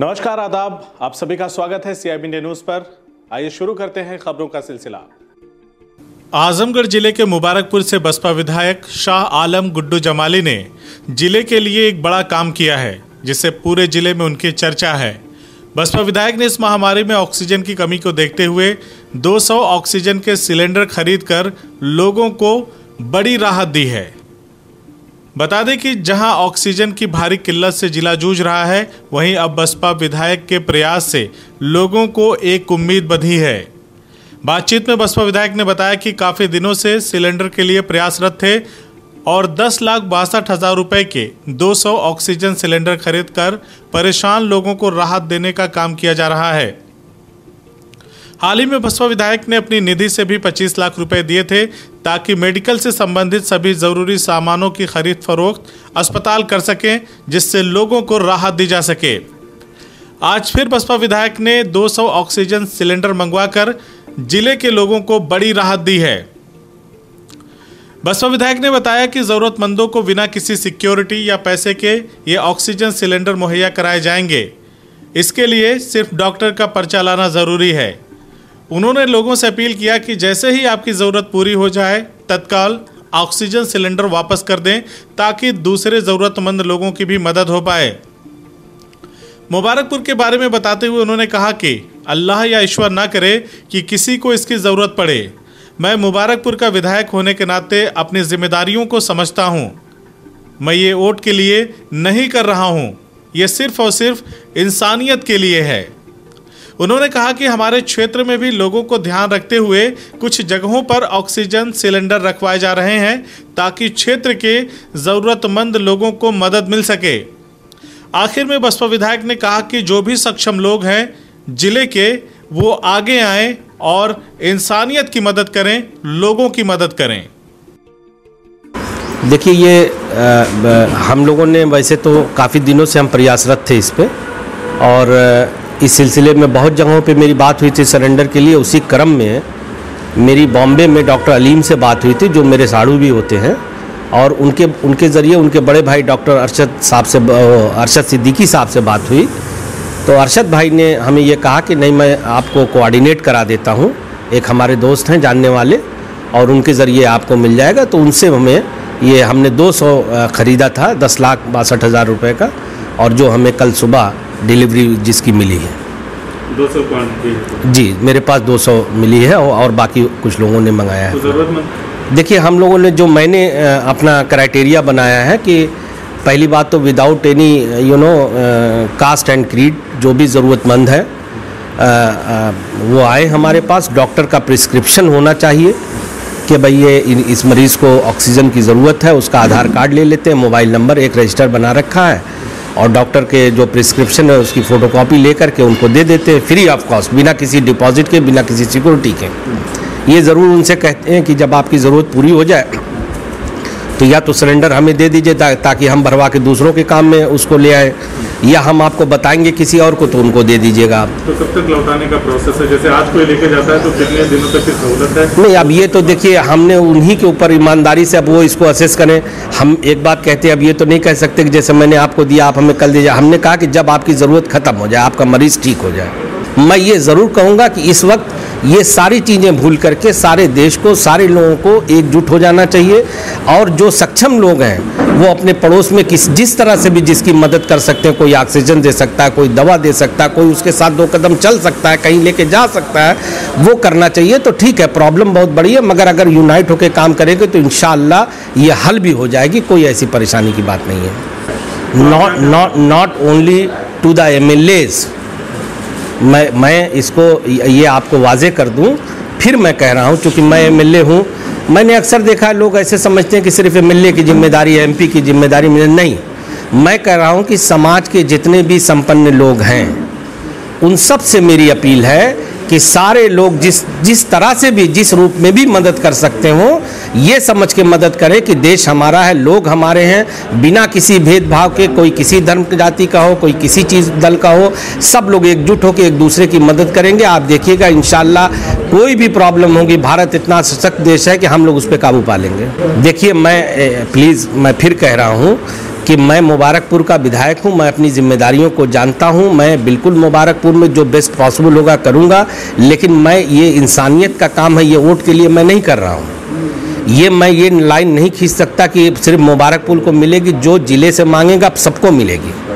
नमस्कार, आदाब। आप सभी का स्वागत है CIB इंडिया न्यूज पर। आइए शुरू करते हैं खबरों का सिलसिला। आजमगढ़ जिले के मुबारकपुर से बसपा विधायक शाह आलम गुड्डू जमाली ने जिले के लिए एक बड़ा काम किया है, जिससे पूरे जिले में उनकी चर्चा है। बसपा विधायक ने इस महामारी में ऑक्सीजन की कमी को देखते हुए 200 ऑक्सीजन के सिलेंडर खरीदकर लोगों को बड़ी राहत दी है। बता दें कि जहां ऑक्सीजन की भारी किल्लत से जिला जूझ रहा है, वहीं अब बसपा विधायक के प्रयास से लोगों को एक उम्मीद बंधी है। बातचीत में बसपा विधायक ने बताया कि काफी दिनों से सिलेंडर के लिए प्रयासरत थे और 10,62,000 रुपए के 200 ऑक्सीजन सिलेंडर खरीदकर परेशान लोगों को राहत देने का काम किया जा रहा है। हाल ही में बसपा विधायक ने अपनी निधि से भी 25 लाख रुपए दिए थे ताकि मेडिकल से संबंधित सभी जरूरी सामानों की खरीद फरोख्त अस्पताल कर सकें, जिससे लोगों को राहत दी जा सके। आज फिर बसपा विधायक ने 200 ऑक्सीजन सिलेंडर मंगवाकर जिले के लोगों को बड़ी राहत दी है। बसपा विधायक ने बताया कि जरूरतमंदों को बिना किसी सिक्योरिटी या पैसे के ये ऑक्सीजन सिलेंडर मुहैया कराए जाएंगे। इसके लिए सिर्फ डॉक्टर का पर्चा लाना जरूरी है। उन्होंने लोगों से अपील किया कि जैसे ही आपकी ज़रूरत पूरी हो जाए, तत्काल ऑक्सीजन सिलेंडर वापस कर दें ताकि दूसरे ज़रूरतमंद लोगों की भी मदद हो पाए। मुबारकपुर के बारे में बताते हुए उन्होंने कहा कि अल्लाह या ईश्वर ना करे कि किसी को इसकी ज़रूरत पड़े। मैं मुबारकपुर का विधायक होने के नाते अपनी जिम्मेदारियों को समझता हूँ। मैं ये वोट के लिए नहीं कर रहा हूँ, ये सिर्फ और सिर्फ इंसानियत के लिए है। उन्होंने कहा कि हमारे क्षेत्र में भी लोगों को ध्यान रखते हुए कुछ जगहों पर ऑक्सीजन सिलेंडर रखवाए जा रहे हैं ताकि क्षेत्र के ज़रूरतमंद लोगों को मदद मिल सके। आखिर में बसपा विधायक ने कहा कि जो भी सक्षम लोग हैं जिले के, वो आगे आएं और इंसानियत की मदद करें, लोगों की मदद करें। देखिए, ये हम लोगों ने वैसे तो काफ़ी दिनों से हम प्रयासरत थे इस पे, और इस सिलसिले में बहुत जगहों पे मेरी बात हुई थी सिलेंडर के लिए। उसी क्रम में मेरी बॉम्बे में डॉक्टर अलीम से बात हुई थी, जो मेरे साड़ू भी होते हैं, और उनके ज़रिए उनके बड़े भाई डॉक्टर अरशद सिद्दीकी साहब से बात हुई। तो अरशद भाई ने हमें ये कहा कि नहीं, मैं आपको कोऑर्डिनेट करा देता हूँ, एक हमारे दोस्त हैं जानने वाले, और उनके ज़रिए आपको मिल जाएगा। तो उनसे हमने 200 ख़रीदा था 10,62,000 रुपये का, और जो हमें कल सुबह डिलीवरी जिसकी मिली है 200 क्वांटिटी। जी, मेरे पास 200 मिली है और बाकी कुछ लोगों ने मंगाया है। तो देखिए, हम लोगों ने जो मैंने अपना क्राइटेरिया बनाया है कि पहली बात तो without any caste and creed, जो भी ज़रूरतमंद है वो आए हमारे पास। डॉक्टर का प्रिस्क्रिप्शन होना चाहिए कि भाई ये इस मरीज़ को ऑक्सीजन की ज़रूरत है, उसका आधार कार्ड ले लेते हैं, मोबाइल नंबर एक रजिस्टर बना रखा है, और डॉक्टर के जो प्रिस्क्रिप्शन है उसकी फ़ोटोकॉपी लेकर के उनको दे देते हैं फ्री ऑफ कॉस्ट, बिना किसी डिपॉजिट के, बिना किसी सिक्योरिटी के। ये ज़रूर उनसे कहते हैं कि जब आपकी ज़रूरत पूरी हो जाए तो या तो सिलेंडर हमें दे दीजिए ताकि हम भरवा के दूसरों के काम में उसको ले आए, या हम आपको बताएंगे किसी और को तो उनको दे दीजिएगा आप। तो कब तक लौटाने का प्रोसेस है? जैसे आज कोई लेके जाता है तो कितने दिनों तक की सहूलत है? नहीं, अब ये तो देखिए, हमने उन्हीं के ऊपर ईमानदारी से अब वो इसको असेस करें। हम एक बात कहते हैं, अब ये तो नहीं कह सकते कि जैसे मैंने आपको दिया आप हमें कल दीजिए। हमने कहा कि जब आपकी ज़रूरत ख़त्म हो जाए, आपका मरीज़ ठीक हो जाए। मैं ये ज़रूर कहूँगा कि इस वक्त ये सारी चीज़ें भूल करके सारे देश को, सारे लोगों को एकजुट हो जाना चाहिए, और जो सक्षम लोग हैं वो अपने पड़ोस में जिस तरह से भी जिसकी मदद कर सकते हैं, कोई ऑक्सीजन दे सकता है, कोई दवा दे सकता है, कोई उसके साथ 2 कदम चल सकता है, कहीं लेके जा सकता है, वो करना चाहिए। तो ठीक है, प्रॉब्लम बहुत बड़ी है, मगर अगर यूनाइट होकर काम करेंगे तो इंशाअल्लाह ये हल भी हो जाएगी। कोई ऐसी परेशानी की बात नहीं है। Not only to the MLAs, मैं इसको ये आपको वाजे कर दूं, फिर मैं कह रहा हूं, चूँकि मैं MLA हूं। मैंने अक्सर देखा है लोग ऐसे समझते हैं कि सिर्फ MLA की जिम्मेदारी है, MP की जिम्मेदारी नहीं। मैं कह रहा हूं कि समाज के जितने भी संपन्न लोग हैं उन सब से मेरी अपील है कि सारे लोग जिस तरह से भी, जिस रूप में भी मदद कर सकते हो, ये समझ के मदद करें कि देश हमारा है, लोग हमारे हैं, बिना किसी भेदभाव के, कोई किसी धर्म जाति का हो, कोई किसी चीज़ दल का हो, सब लोग एकजुट होकर एक दूसरे की मदद करेंगे। आप देखिएगा इंशाल्लाह कोई भी प्रॉब्लम होगी, भारत इतना सशक्त देश है कि हम लोग उस पर काबू पा लेंगे। देखिए, मैं प्लीज़ मैं फिर कह रहा हूँ कि मैं मुबारकपुर का विधायक हूं, मैं अपनी जिम्मेदारियों को जानता हूं, मैं बिल्कुल मुबारकपुर में जो बेस्ट पॉसिबल होगा करूंगा, लेकिन मैं ये इंसानियत का काम है, ये वोट के लिए मैं नहीं कर रहा हूं। मैं ये लाइन नहीं खींच सकता कि सिर्फ मुबारकपुर को मिलेगी, जो जिले से मांगेगा सबको मिलेगी।